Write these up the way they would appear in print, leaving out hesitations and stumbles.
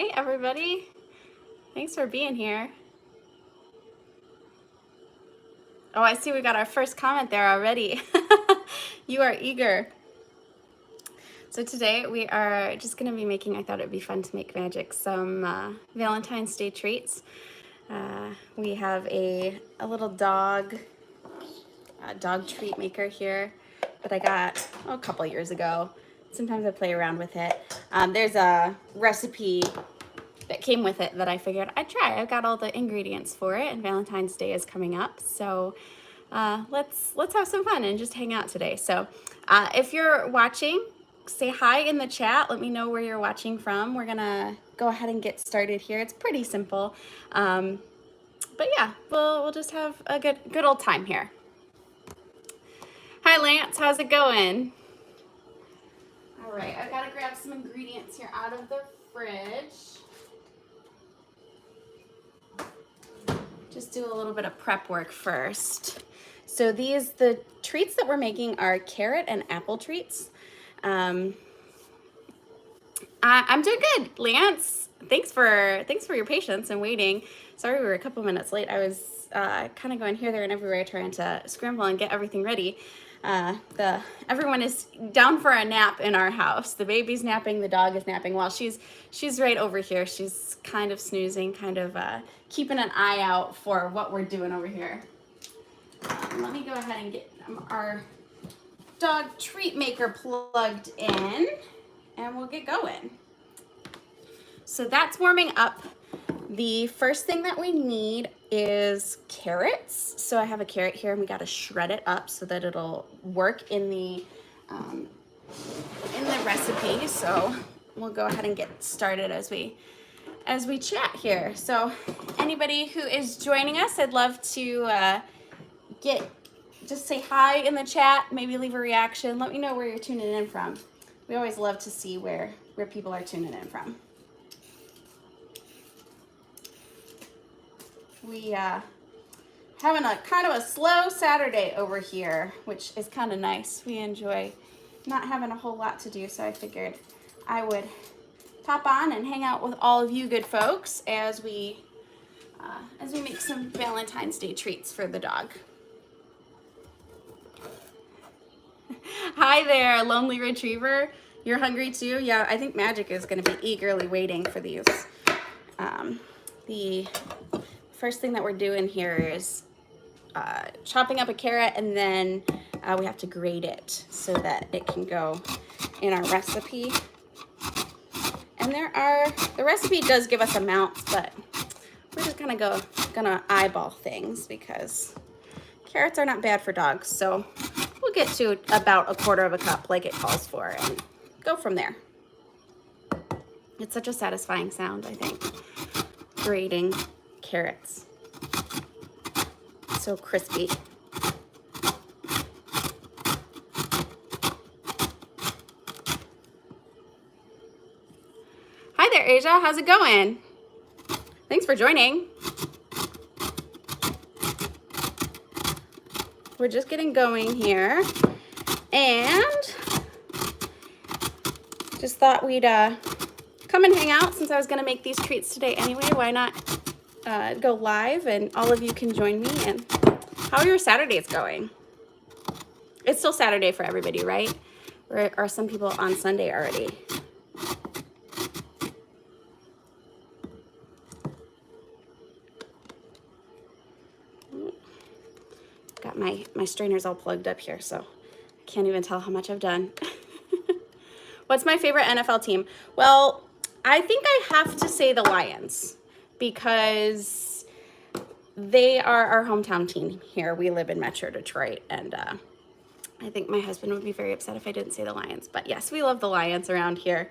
Hey everybody, thanks for being here. Oh, I see we got our first comment there already. You are eager. So today we are just gonna be making, I thought it'd be fun to make magic, some Valentine's Day treats. We have a little dog treat maker here that I got a couple years ago. Sometimes I play around with it. There's a recipe that came with it that I figured I'd try. I've got all the ingredients for it, and Valentine's Day is coming up, so let's have some fun and just hang out today. So if you're watching, say hi in the chat. Let me know where you're watching from. We're gonna go ahead and get started here. It's pretty simple, but yeah, we'll just have a good old time here. Hi Lance, how's it going? All right, I've got to grab some ingredients here out of the fridge. Just do a little bit of prep work first. So the treats that we're making are carrot and apple treats. I'm doing good, Lance. Thanks for your patience and waiting. Sorry we were a couple minutes late. I was kind of going here, there, and everywhere trying to scramble and get everything ready. Everyone is down for a nap in our house. The baby's napping, the dog is napping. While she's right over here. She's kind of snoozing, kind of keeping an eye out for what we're doing over here. Let me go ahead and get our dog treat maker plugged in, and we'll get going. So that's warming up. The first thing that we need is carrots. So I have a carrot here, and we got to shred it up so that it'll work in the recipe. So we'll go ahead and get started as we chat here. So anybody who is joining us, I'd love to just say hi in the chat, maybe leave a reaction. Let me know where you're tuning in from. We always love to see where people are tuning in from. We having a kind of a slow Saturday over here, which is kind of nice. We enjoy not having a whole lot to do, so I figured I would pop on and hang out with all of you good folks as we make some Valentine's Day treats for the dog. Hi there, lonely retriever. You're hungry too? Yeah, I think Magic is going to be eagerly waiting for these. The first thing that we're doing here is chopping up a carrot, and then we have to grate it so that it can go in our recipe. And the recipe does give us amounts, but we're just gonna eyeball things because carrots are not bad for dogs. So we'll get to about 1/4 cup like it calls for and go from there. It's such a satisfying sound, I think, grating carrots. So crispy. Hi there, Asia. How's it going? Thanks for joining. We're just getting going here, and just thought we'd come and hang out since I was going to make these treats today anyway. Why not go live and all of you can join me? And how are your Saturdays going? It's still Saturday for everybody, right? Or are some people on Sunday already? Got my strainers all plugged up here, so I can't even tell how much I've done. What's my favorite NFL team? Well, I think I have to say the Lions because they are our hometown team here. We live in Metro Detroit, and I think my husband would be very upset if I didn't say the Lions. But yes, we love the Lions around here.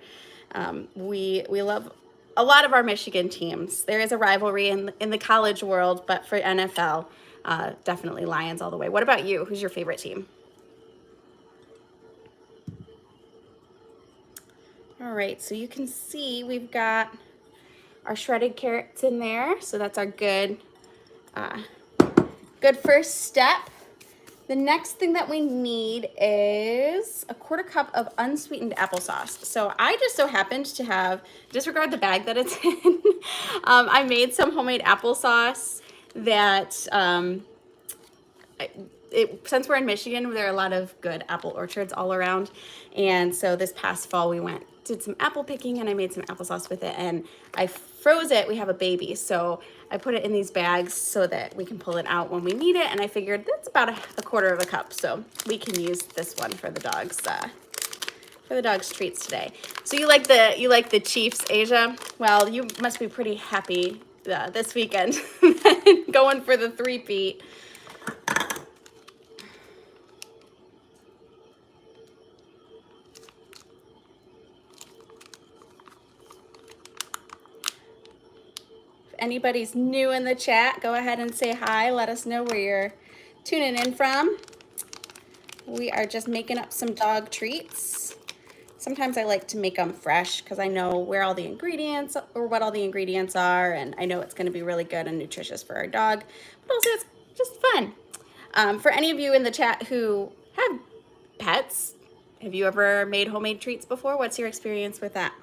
We love a lot of our Michigan teams. There is a rivalry in the college world, but for NFL, definitely Lions all the way. What about you? Who's your favorite team? All right, so you can see we've got our shredded carrots in there. So that's our good first step. The next thing that we need is a 1/4 cup of unsweetened applesauce. So I just so happened to have, disregard the bag that it's in, I made some homemade applesauce that, since we're in Michigan, there are a lot of good apple orchards all around. And so this past fall we did some apple picking, and I made some applesauce with it, and I froze it. We have a baby, so I put it in these bags so that we can pull it out when we need it. And I figured that's about a 1/4 cup, so we can use this one for the dogs' treats today. So you like the Chiefs, Asia? Well, you must be pretty happy this weekend going for the three-peat. Anybody's new in the chat, go ahead and say hi. Let us know where you're tuning in from. We are just making up some dog treats. Sometimes I like to make them fresh because I know where all the ingredients or what all the ingredients are, and I know it's going to be really good and nutritious for our dog, but also it's just fun. For any of you in the chat who have pets, have you ever made homemade treats before? What's your experience with that?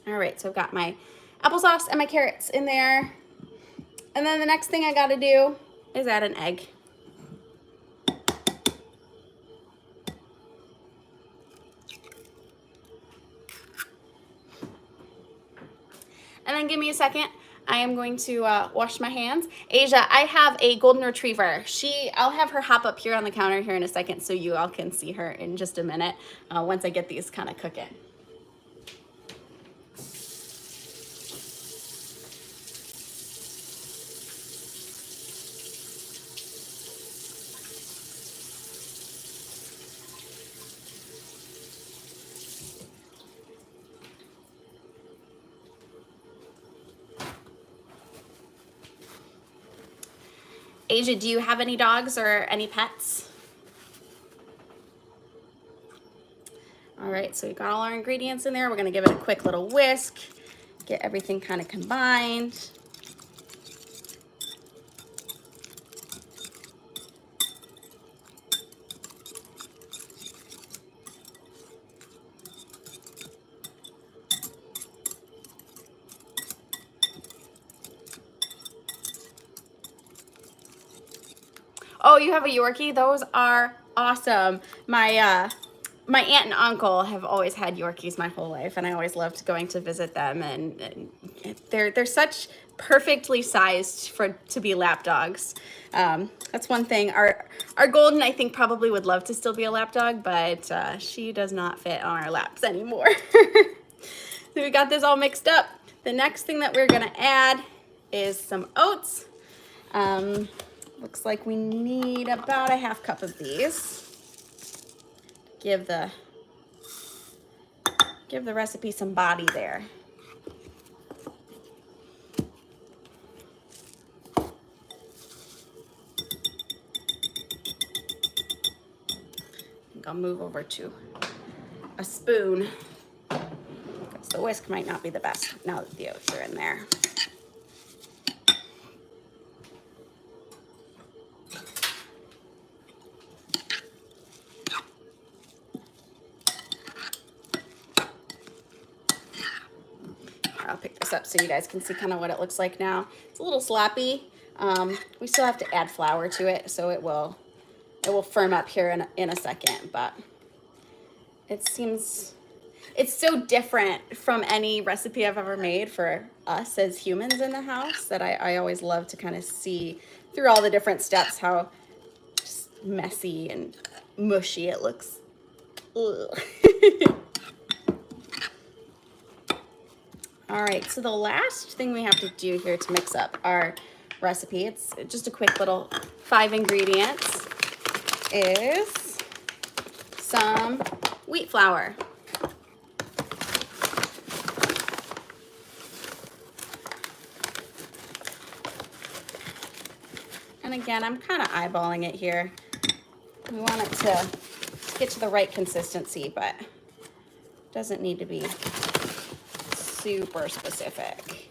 All right, so I've got my applesauce and my carrots in there. And then the next thing I gotta do is add an egg. And then give me a second. I am going to wash my hands. Asia, I have a golden retriever. I'll have her hop up here on the counter here in a second so you all can see her in just a minute once I get these kind of cooking. Asia, do you have any dogs or any pets? All right, so we've got all our ingredients in there. We're gonna give it a quick little whisk, get everything kind of combined. Oh, you have a Yorkie? Those are awesome. My aunt and uncle have always had Yorkies my whole life, and I always loved going to visit them. And they're such perfectly sized to be lap dogs. That's one thing. Our golden, I think, probably would love to still be a lap dog, but she does not fit on our laps anymore. So we got this all mixed up. The next thing that we're gonna add is some oats. Looks like we need about a 1/2 cup of these. Give the recipe some body there. I think I'll move over to a spoon because the whisk might not be the best now that the oats are in there. I'll pick this up so you guys can see kind of what it looks like now. It's a little sloppy. We still have to add flour to it, so it will firm up here in a second, but it's so different from any recipe I've ever made for us as humans in the house that I always love to kind of see through all the different steps how just messy and mushy it looks. All right, so the last thing we have to do here to mix up our recipe, it's just a quick little 5 ingredients, is some wheat flour. And again, I'm kind of eyeballing it here. We want it to get to the right consistency, but it doesn't need to be super specific.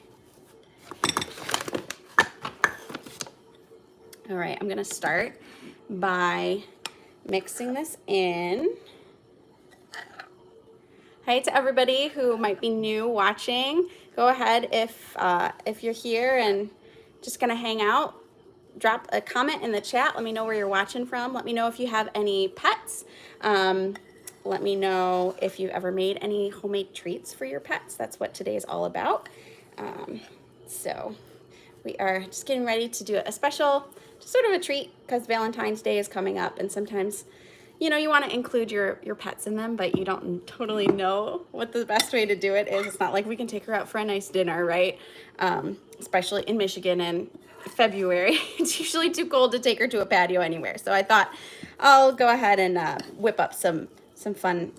All right, I'm gonna start by mixing this in. Hi to everybody who might be new watching. Go ahead if you're here and just gonna hang out. Drop a comment in the chat. Let me know where you're watching from. Let me know if you have any pets. Let me know if you've ever made any homemade treats for your pets. That's what today is all about. So we are just getting ready to do a special, just sort of a treat, because Valentine's Day is coming up, and sometimes, you know, you want to include your pets in them, but you don't totally know what the best way to do it is. It's not like we can take her out for a nice dinner, right? Especially in Michigan in February. It's usually too cold to take her to a patio anywhere. So I thought I'll go ahead and whip up some fun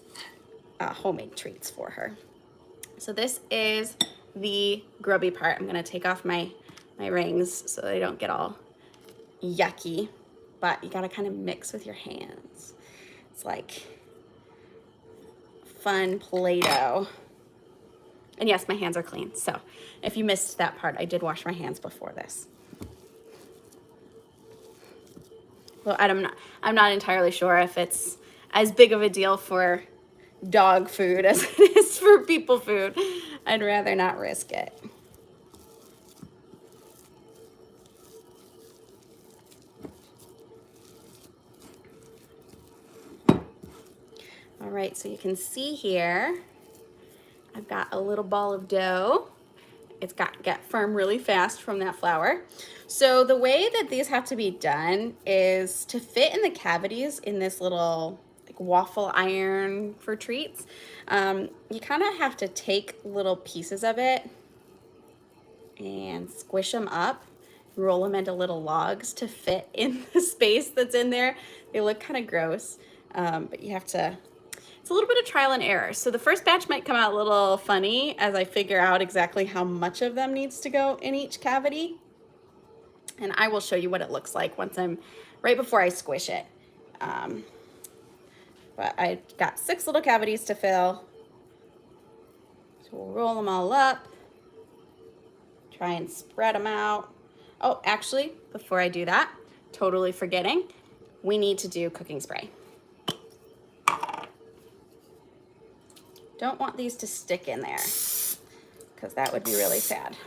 homemade treats for her. So this is the grubby part. I'm going to take off my rings so they don't get all yucky, but you got to kind of mix with your hands. It's like fun Play-Doh. And yes, my hands are clean. So if you missed that part, I did wash my hands before this. Well, I'm not entirely sure if it's as big of a deal for dog food as it is for people food. I'd rather not risk it. All right, so you can see here, I've got a little ball of dough. It's get firm really fast from that flour. So the way that these have to be done is to fit in the cavities in this little like waffle iron for treats. You kind of have to take little pieces of it and squish them up, roll them into little logs to fit in the space that's in there. They look kind of gross, but you have to, it's a little bit of trial and error. So the first batch might come out a little funny as I figure out exactly how much of them needs to go in each cavity. And I will show you what it looks like once right before I squish it. But I got 6 little cavities to fill. So we'll roll them all up. Try and spread them out. Oh, actually, before I do that, totally forgetting, we need to do cooking spray. Don't want these to stick in there because that would be really sad.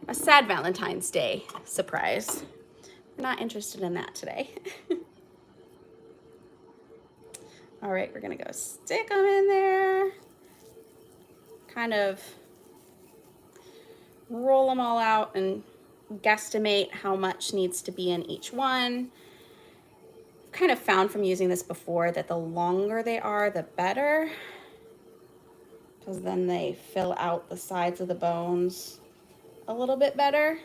A sad Valentine's Day surprise. We're not interested in that today. All right, we're gonna go stick them in there. Kind of roll them all out and guesstimate how much needs to be in each one. I've kind of found from using this before that the longer they are, the better, because then they fill out the sides of the bones a little bit better.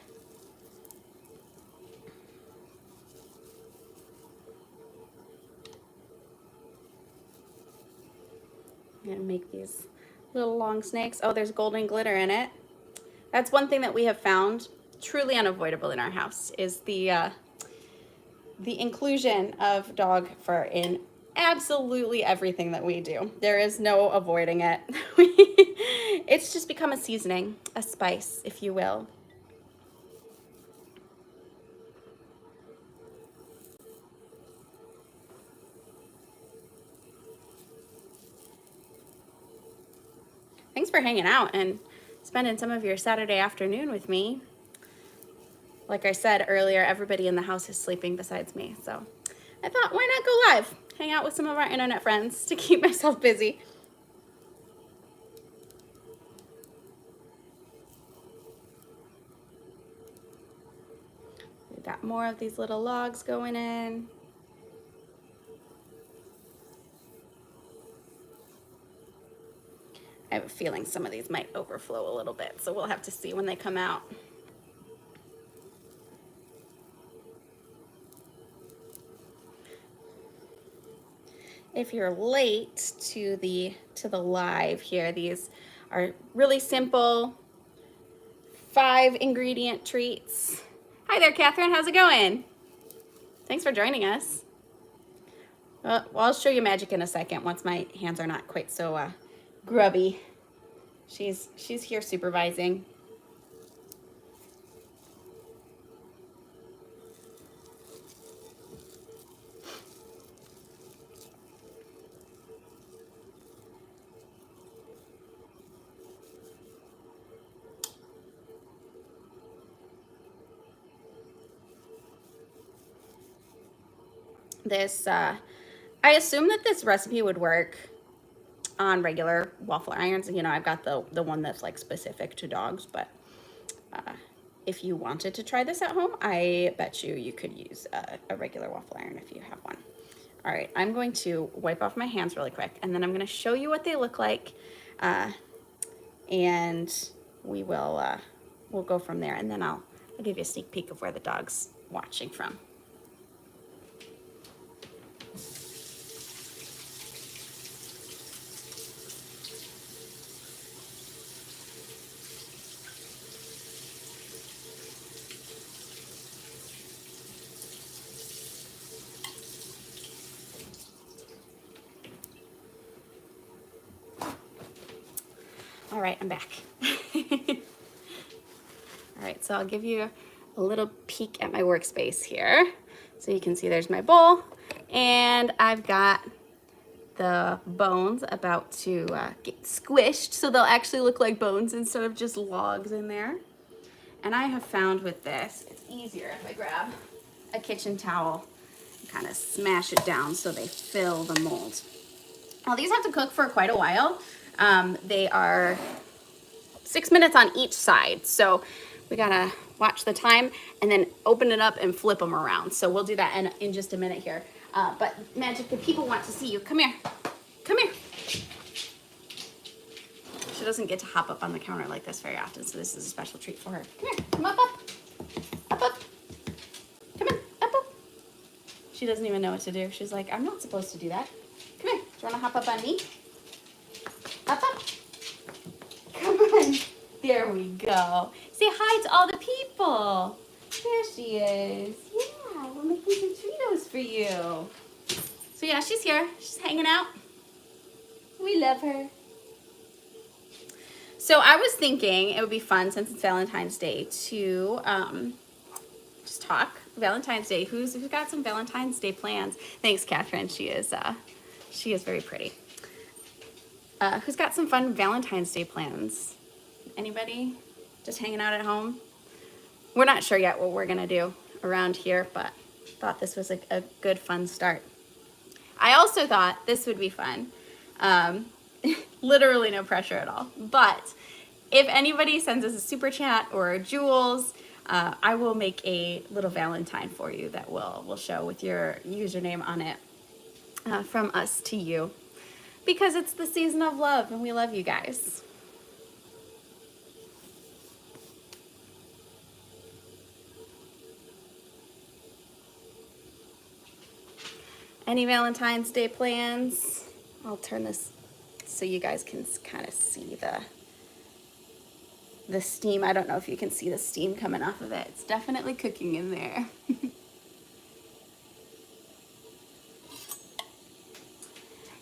I'm gonna make these little long snakes. Oh, there's golden glitter in it. That's one thing that we have found truly unavoidable in our house is the inclusion of dog fur in absolutely everything that we do. There is no avoiding it. It's just become a seasoning, a spice, if you will. Thanks for hanging out and spending some of your Saturday afternoon with me. Like I said earlier, everybody in the house is sleeping besides me, so I thought, why not go live? Hang out with some of our internet friends to keep myself busy. We've got more of these little logs going in. I have a feeling some of these might overflow a little bit, so we'll have to see when they come out. If you're late to the live here, these are really simple 5 ingredient treats. Hi there, Catherine. How's it going? Thanks for joining us. Well, I'll show you magic in a second once my hands are not quite so grubby. She's here supervising. This, I assume that this recipe would work on regular waffle irons. You know, I've got the one that's like specific to dogs, but if you wanted to try this at home, I bet you could use a regular waffle iron if you have one. All right, I'm going to wipe off my hands really quick, and then I'm going to show you what they look like, and we'll go from there, and then I'll give you a sneak peek of where the dog's watching from. All right, I'm back. All right, so I'll give you a little peek at my workspace here. So you can see there's my bowl, and I've got the bones about to get squished, so they'll actually look like bones instead of just logs in there. And I have found with this, it's easier if I grab a kitchen towel and kind of smash it down so they fill the mold. Now these have to cook for quite a while. They are 6 minutes on each side, so we gotta watch the time and then open it up and flip them around. So we'll do that in just a minute here. But Magic, the people want to see you. Come here. Come here. She doesn't get to hop up on the counter like this very often, so this is a special treat for her. Come here. Come up, up. Up, up. Come on. Up, up. She doesn't even know what to do. She's like, I'm not supposed to do that. Come here. Do you want to hop up on me? Up, up. Come on. There we go. Say hi to all the people. There she is. Yeah, we're making some Cheetos for you. So yeah, she's here. She's hanging out. We love her. So I was thinking it would be fun, since it's Valentine's Day, to just talk Valentine's Day. Who's got some Valentine's Day plans? Thanks, Catherine. She is very pretty. Who's got some fun Valentine's Day plans? Anybody? Just hanging out at home? We're not sure yet what we're gonna do around here, but thought this was a good, fun start. I also thought this would be fun. Literally no pressure at all. But if anybody sends us a super chat or a jewels, I will make a little Valentine for you that we'll show with your username on it, from us to you, because it's the season of love and we love you guys. Any Valentine's Day plans? I'll turn this so you guys can kind of see the steam. I don't know if you can see the steam coming off of it. It's definitely cooking in there.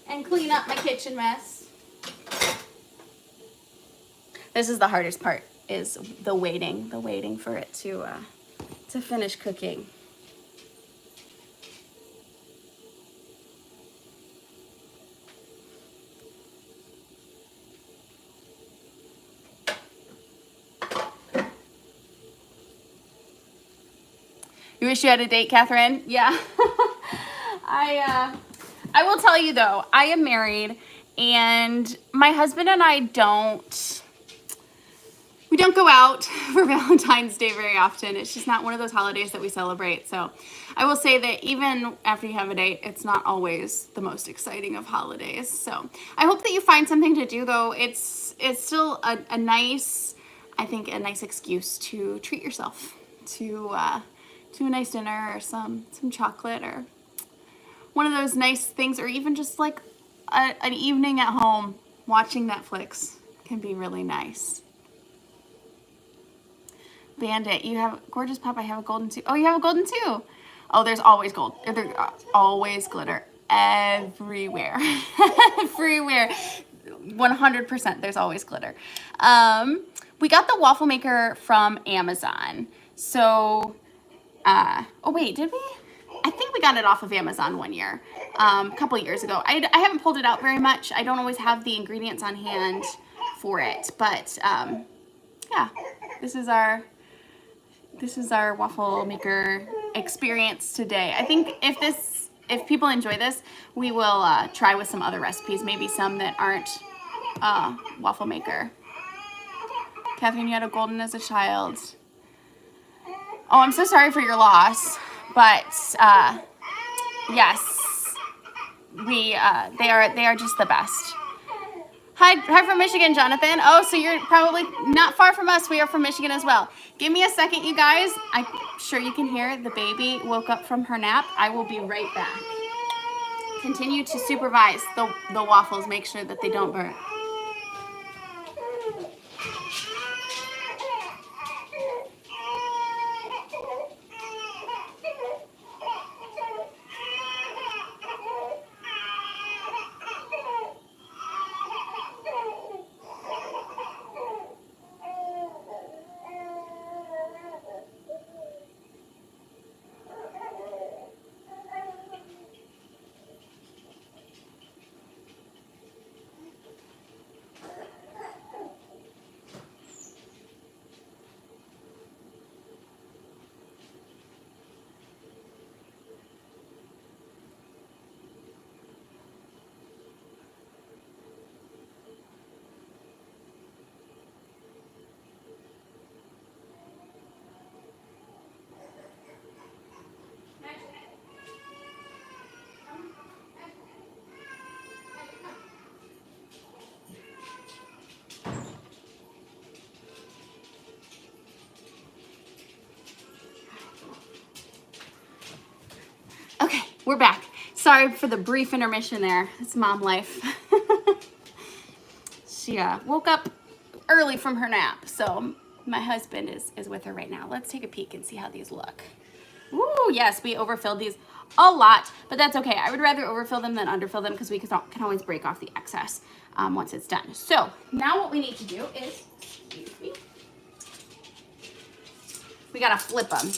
And clean up my kitchen mess. This is the hardest part, is the waiting for it to finish cooking. You wish you had a date, Catherine? Yeah. I will tell you though, I am married, and my husband and I don't go out for Valentine's Day very often. It's just not one of those holidays that we celebrate. So I will say that even after you have a date, it's not always the most exciting of holidays. So I hope that you find something to do though. It's still a nice, I think, a nice excuse to treat yourself to a nice dinner or some chocolate or one of those nice things, or even just like an evening at home watching Netflix can be really nice. Bandit, you have gorgeous pup. I have a golden too. Oh, you have a golden too. Oh, there's always gold. There's always glitter everywhere. Everywhere. 100%. There's always glitter. We got the waffle maker from Amazon. So, oh wait, did we? I think we got it off of Amazon one year, a couple years ago. I haven't pulled it out very much. I don't always have the ingredients on hand for it, but yeah, this is our waffle maker experience today. I think if if people enjoy this, we will try with some other recipes, maybe some that aren't waffle maker. Catherine, you had a golden as a child. Oh, I'm so sorry for your loss, but yes, they are just the best. Hi from Michigan, Jonathan. Oh, so you're probably not far from us. We are from Michigan as well. Give me a second, you guys. I'm sure you can hear the baby woke up from her nap. I will be right back. Continue to supervise the waffles. Make sure that they don't burn. Okay, we're back. Sorry for the brief intermission there. It's mom life. She woke up early from her nap, so my husband is with her right now. Let's take a peek and see how these look. Ooh, yes, we overfilled these a lot, but that's okay. I would rather overfill them than underfill them because we can always break off the excess once it's done. So now what we need to do is, excuse me, we gotta flip them.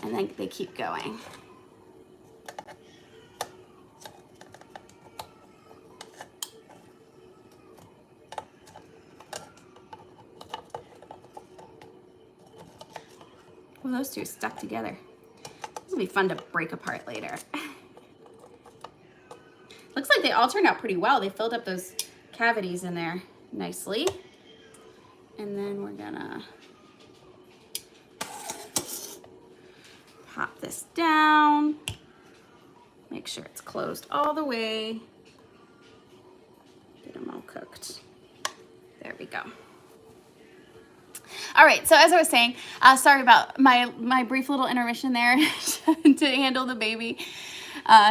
And then they keep going. Well, those two stuck together. This will be fun to break apart later. Looks like they all turned out pretty well. They filled up those cavities in there nicely. And then we're gonna pop this down, make sure it's closed all the way, get them all cooked. There we go. All right, so as I was saying, sorry about my brief little intermission there to handle the baby.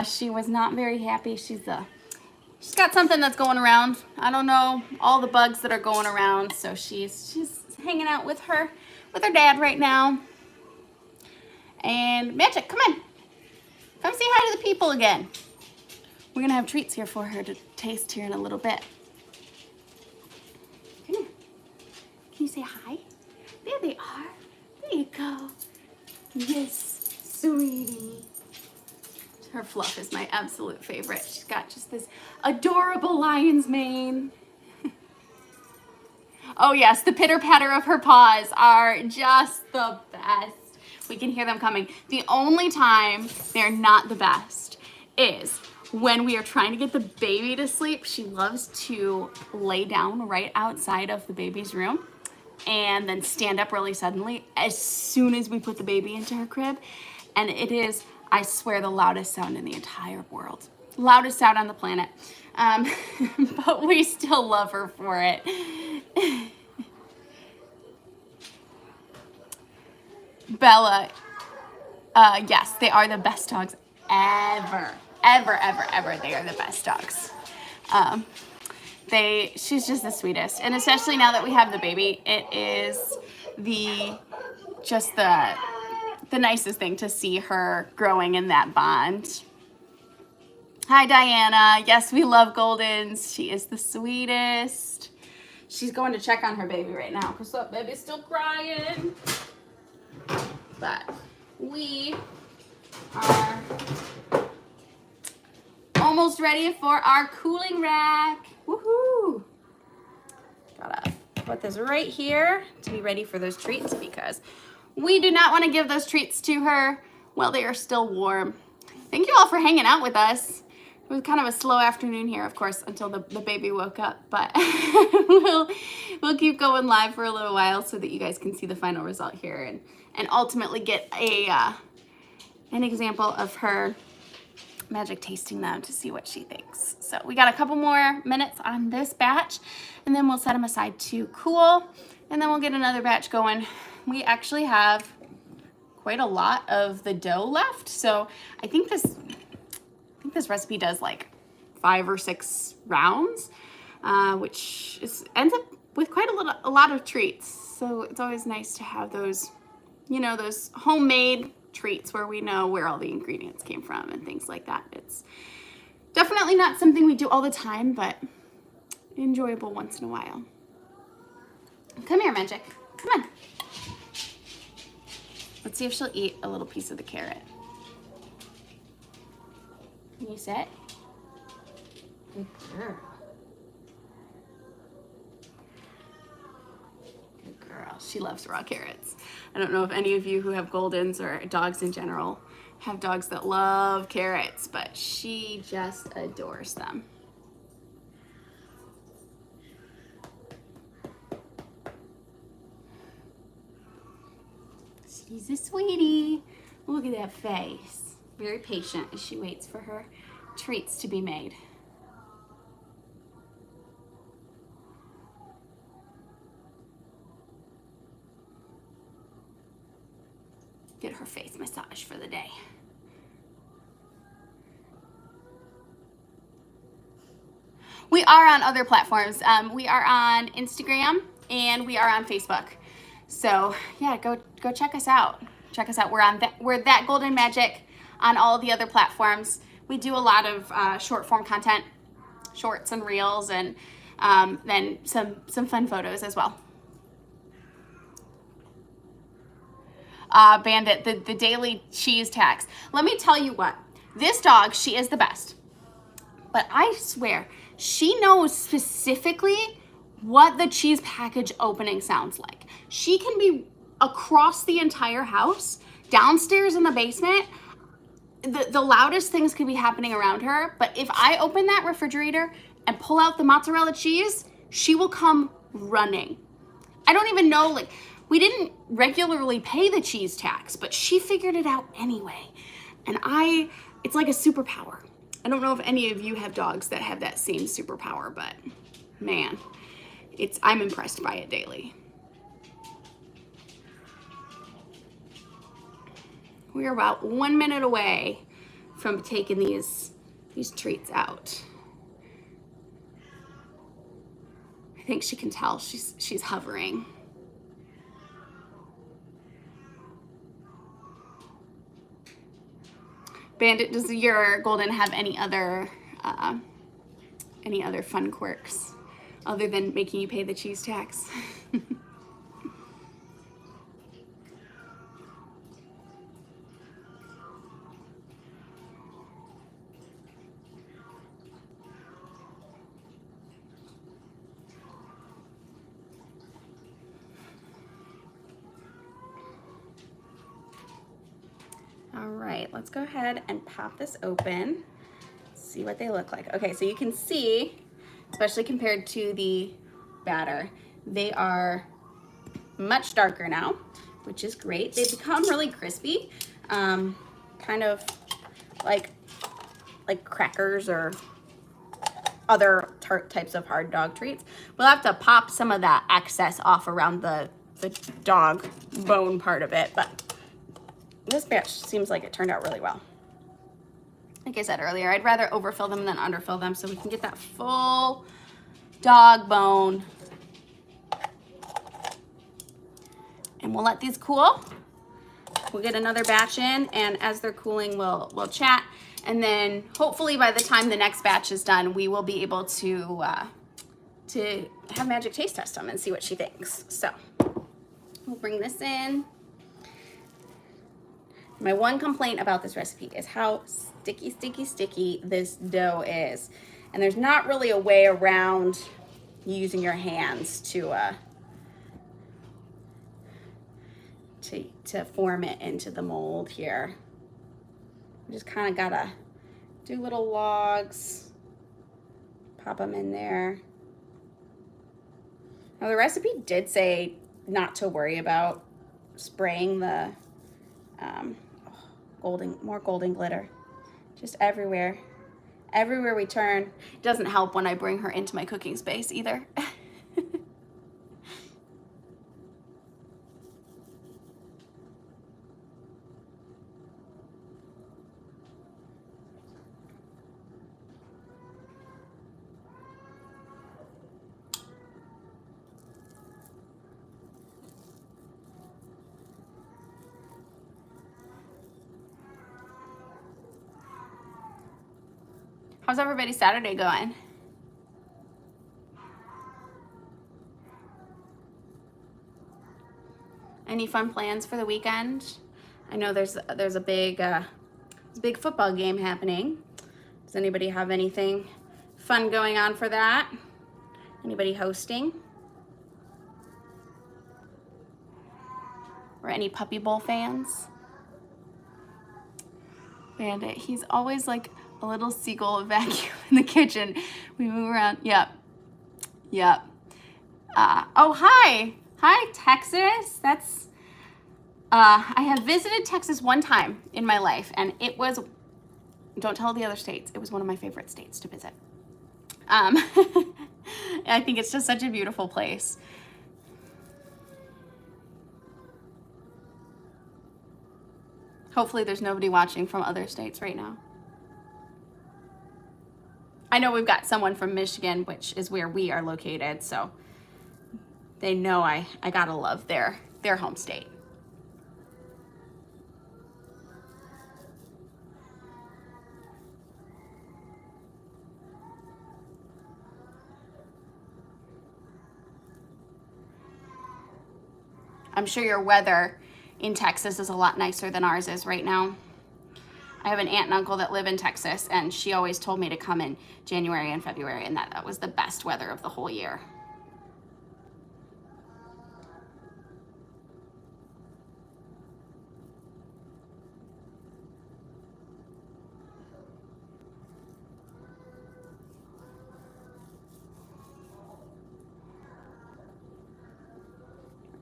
She was not very happy. She's got something that's going around. I don't know all the bugs that are going around, so she's hanging out with her dad right now. And Magic, come on. Come say hi to the people again. We're gonna have treats here for her to taste here in a little bit. Come here. Can you say hi? There they are. There you go. Yes, sweetie. Her fluff is my absolute favorite. She's got just this adorable lion's mane. Oh yes, the pitter patter of her paws are just the best. We can hear them coming. The only time they're not the best is when we are trying to get the baby to sleep. She loves to lay down right outside of the baby's room and then stand up really suddenly as soon as we put the baby into her crib. And it is, I swear, the loudest sound in the entire world. Loudest sound on the planet. But we still love her for it. Bella, yes, they are the best dogs ever. Ever, ever, ever. They are the best dogs. She's just the sweetest. And especially now that we have the baby, it is the nicest thing to see her growing in that bond. Hi, Diana. Yes, we love Goldens. She is the sweetest. She's going to check on her baby right now because that baby's still crying. But we are almost ready for our cooling rack. Woohoo! Gotta put this right here to be ready for those treats because we do not want to give those treats to her while they are still warm. Thank you all for hanging out with us. It was kind of a slow afternoon here, of course, until the baby woke up, but we'll keep going live for a little while so that you guys can see the final result here and ultimately get an example of her magic tasting them to see what she thinks. So we got a couple more minutes on this batch, and then we'll set them aside to cool, and then we'll get another batch going. We actually have quite a lot of the dough left, so I think this recipe does like 5 or 6 rounds, which ends up with quite a lot of treats. So it's always nice to have those, you know, those homemade treats where we know where all the ingredients came from and things like that. It's definitely not something we do all the time, but enjoyable once in a while. Come here, Magic. Come on. Let's see if she'll eat a little piece of the carrot. Can you sit? Good girl. Good girl. She loves raw carrots. I don't know if any of you who have Goldens or dogs in general have dogs that love carrots, but she just adores them. She's a sweetie. Look at that face. Very patient as she waits for her treats to be made. Get her face massage for the day. We are on other platforms. We are on Instagram and we are on Facebook. So yeah, go check us out. Check us out. We're That Golden Magic on all the other platforms. We do a lot of short form content, shorts and reels, and then some fun photos as well. Bandit, the daily cheese tax. Let me tell you what, this dog, she is the best. But I swear, she knows specifically what the cheese package opening sounds like. She can be across the entire house, downstairs in the basement. The loudest things could be happening around her, but if I open that refrigerator and pull out the mozzarella cheese, she will come running. I don't even know, like, we didn't regularly pay the cheese tax, but she figured it out anyway. And it's like a superpower. I don't know if any of you have dogs that have that same superpower, but man, I'm impressed by it daily. We're about 1 minute away from taking these treats out. I think she can tell she's hovering. Bandit, does your Golden have any other fun quirks other than making you pay the cheese tax? All right, let's go ahead and pop this open, see what they look like. Okay, so you can see, especially compared to the batter, they are much darker now, which is great. They become really crispy, kind of like crackers or other tart types of hard dog treats. We'll have to pop some of that excess off around the dog bone part of it, but this batch seems like it turned out really well. Like I said earlier, I'd rather overfill them than underfill them so we can get that full dog bone. And we'll let these cool. We'll get another batch in, and as they're cooling, we'll chat. And then hopefully by the time the next batch is done, we will be able to have Magic taste test them and see what she thinks. So we'll bring this in. My one complaint about this recipe is how sticky this dough is. And there's not really a way around using your hands to form it into the mold here. We just kind of gotta do little logs, pop them in there. Now the recipe did say not to worry about spraying the more golden glitter, just everywhere. Everywhere we turn. It doesn't help when I bring her into my cooking space either. How's everybody's Saturday going? Any fun plans for the weekend? I know there's a big football game happening. Does anybody have anything fun going on for that? Anybody hosting? Or any Puppy Bowl fans? Bandit, he's always like a little seagull vacuum in the kitchen. We move around. Yep. Oh, hi, Texas. That's I have visited Texas one time in my life, and it was, don't tell the other states, it was one of my favorite states to visit. I think it's just such a beautiful place. Hopefully there's nobody watching from other states right now. I know we've got someone from Michigan, which is where we are located, so they know I gotta love their home state. I'm sure your weather in Texas is a lot nicer than ours is right now. I have an aunt and uncle that live in Texas, and she always told me to come in January and February, and that was the best weather of the whole year.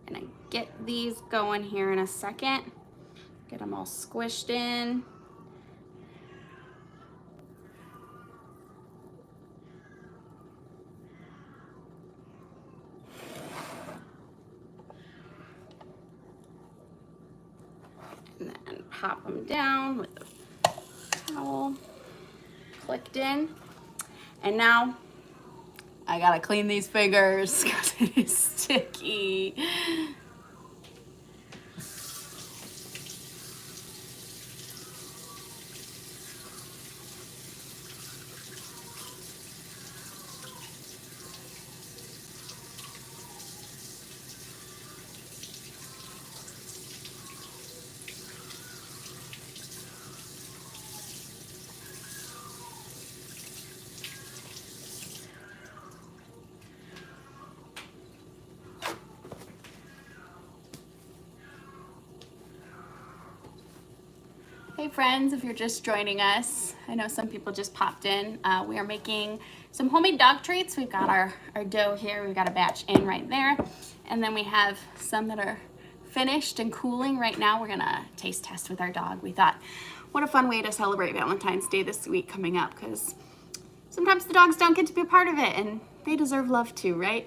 I'm gonna get these going here in a second. Get them all squished in. And then pop them down with the towel clicked in. And now I gotta clean these fingers because it is sticky. Hey friends, if you're just joining us, I know some people just popped in. We are making some homemade dog treats. We've got our dough here. We've got a batch in right there. And then we have some that are finished and cooling right now. We're gonna taste test with our dog. We thought, what a fun way to celebrate Valentine's Day this week coming up, because sometimes the dogs don't get to be a part of it, and they deserve love too, right?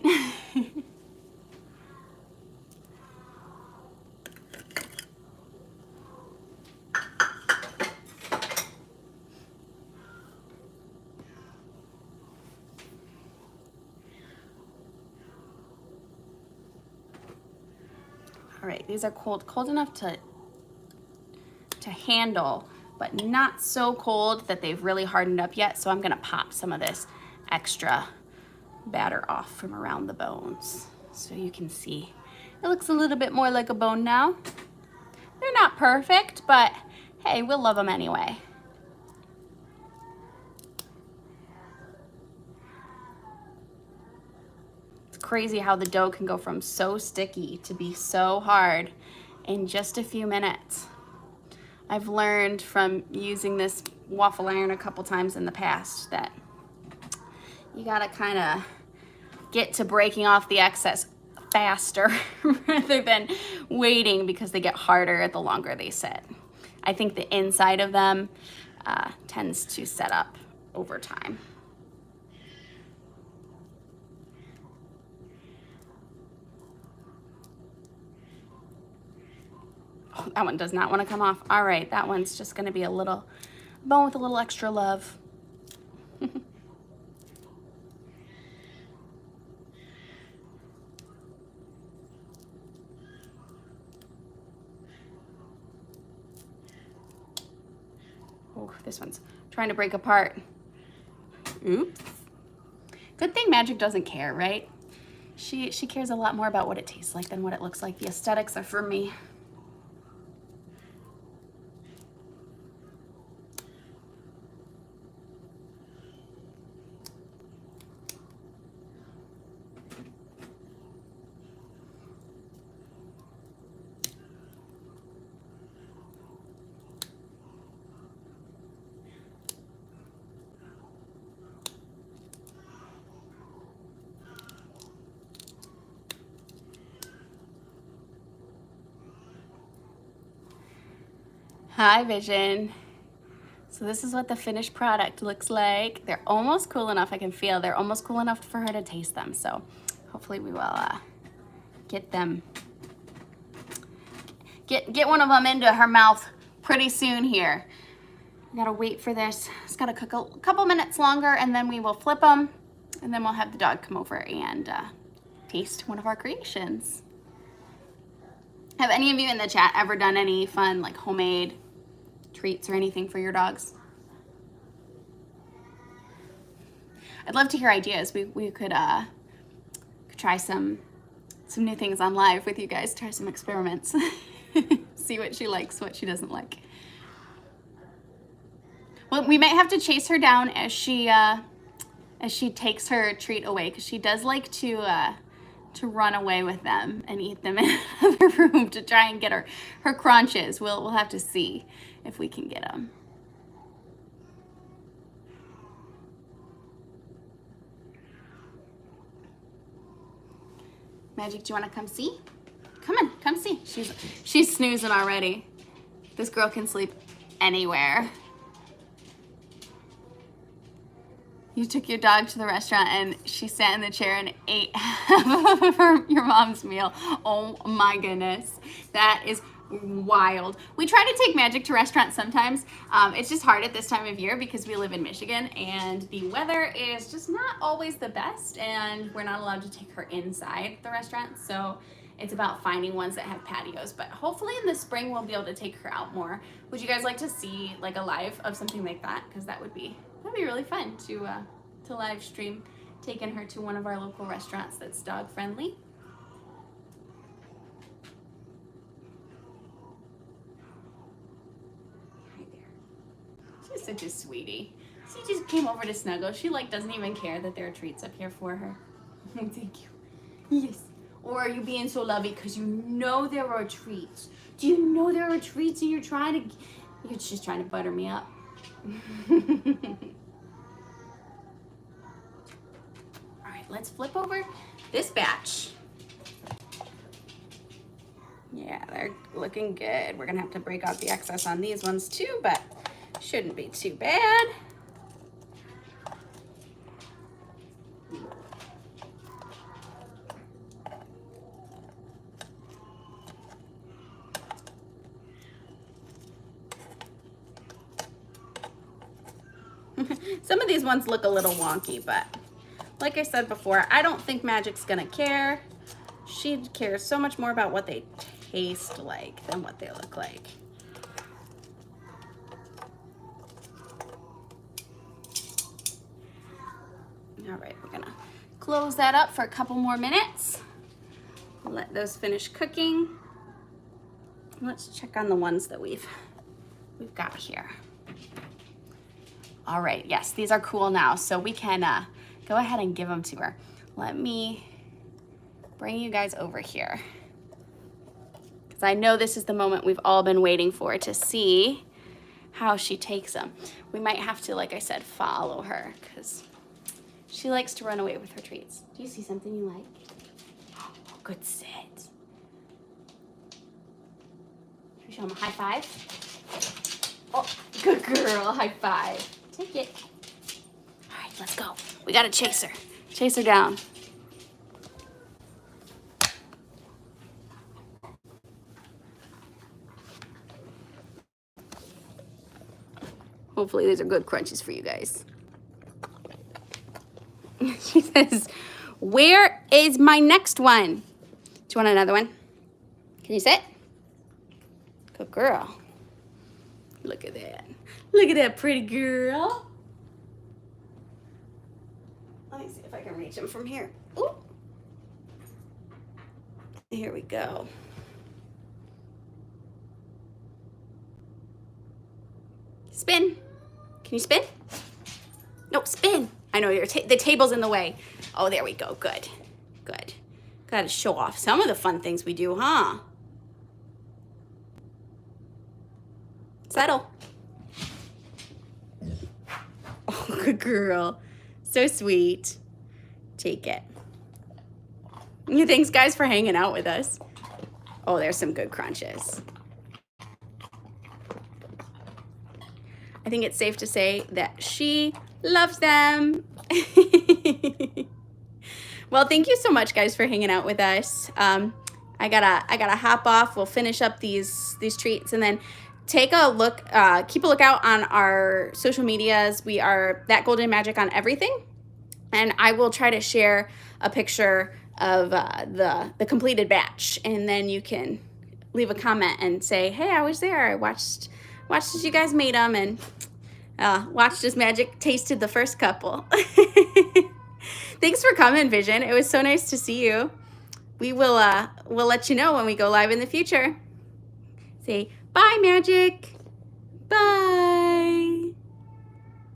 All right, these are cold enough to handle, but not so cold that they've really hardened up yet. So I'm gonna pop some of this extra batter off from around the bones so you can see. It looks a little bit more like a bone now. They're not perfect, but hey, we'll love them anyway. It's crazy how the dough can go from so sticky to be so hard in just a few minutes. I've learned from using this waffle iron a couple times in the past that you gotta kind of get to breaking off the excess faster rather than waiting, because they get harder the longer they sit. I think the inside of them tends to set up over time. Oh, that one does not want to come off. All right, that one's just going to be a little bone with a little extra love. Oh, this one's trying to break apart. Oops. Good thing Magic doesn't care, right? She cares a lot more about what it tastes like than what it looks like. The aesthetics are for me. Hi, Vision. So this is what the finished product looks like. They're almost cool enough, I can feel. They're almost cool enough for her to taste them. So hopefully we will get one of them into her mouth pretty soon here. We gotta wait for this. It's gotta cook a couple minutes longer, and then we will flip them, and then we'll have the dog come over and taste one of our creations. Have any of you in the chat ever done any fun, like, homemade treats or anything for your dogs? I'd love to hear ideas. We could try some new things on live with you guys, try some experiments. See what she likes, what she doesn't like. Well, we might have to chase her down as she takes her treat away, because she does like to run away with them and eat them in another room to try and get her crunches. We'll have to see if we can get them. Magic, do you want to come see? Come on, come see. She's snoozing already. This girl can sleep anywhere. You took your dog to the restaurant and she sat in the chair and ate half of your mom's meal. Oh my goodness. That is wild. We try to take Magic to restaurants sometimes. It's just hard at this time of year because we live in Michigan and the weather is just not always the best, and we're not allowed to take her inside the restaurant. So it's about finding ones that have patios, but hopefully in the spring we'll be able to take her out more. Would you guys like to see like a live of something like that? Because that'd be really fun to live stream taking her to one of our local restaurants that's dog friendly. Hi there. She's such a sweetie. She just came over to snuggle. She like doesn't even care that there are treats up here for her. Thank you. Yes. Or are you being so lovey because you know there are treats? Do you know there are treats and you're just trying to butter me up? All right, let's flip over this batch. Yeah, they're looking good. We're gonna have to break out the excess on these ones too, but shouldn't be too bad. Some of these ones look a little wonky, but like I said before, I don't think Magic's gonna care. She cares so much more about what they taste like than what they look like. All right, we're gonna close that up for a couple more minutes. Let those finish cooking. Let's check on the ones that we've got here. All right, yes, these are cool now, so we can go ahead and give them to her. Let me bring you guys over here. because I know this is the moment we've all been waiting for to see how she takes them. We might have to, like I said, follow her because she likes to run away with her treats. Do you see something you like? Oh, good sit. Should we show him a high five? Oh, good girl, high five. Take it. All right, let's go. We gotta chase her. Chase her down. Hopefully these are good crunches for you guys. She says, where is my next one? Do you want another one? Can you sit? Good girl. Look at that. Look at that pretty girl. Let me see if I can reach him from here. Ooh. Here we go. Spin. Can you spin? No, spin. I know the table's in the way. Oh, there we go. Good. Good. Got to show off some of the fun things we do, huh? Settle. Oh, good girl. So sweet. Take it. Thanks, guys, for hanging out with us. Oh, there's some good crunches. I think it's safe to say that she loves them. Well, thank you so much, guys, for hanging out with us. I gotta hop off. We'll finish up these treats and then take a look. Keep a lookout on our social medias. We are That Golden Magic on everything, and I will try to share a picture of the completed batch, and then you can leave a comment and say, hey, I was there. I watched as you guys made them and watched as Magic tasted the first couple. Thanks for coming, Vision. It was so nice to see you. We'll let you know when we go live in the future. Say bye, Magic. Bye.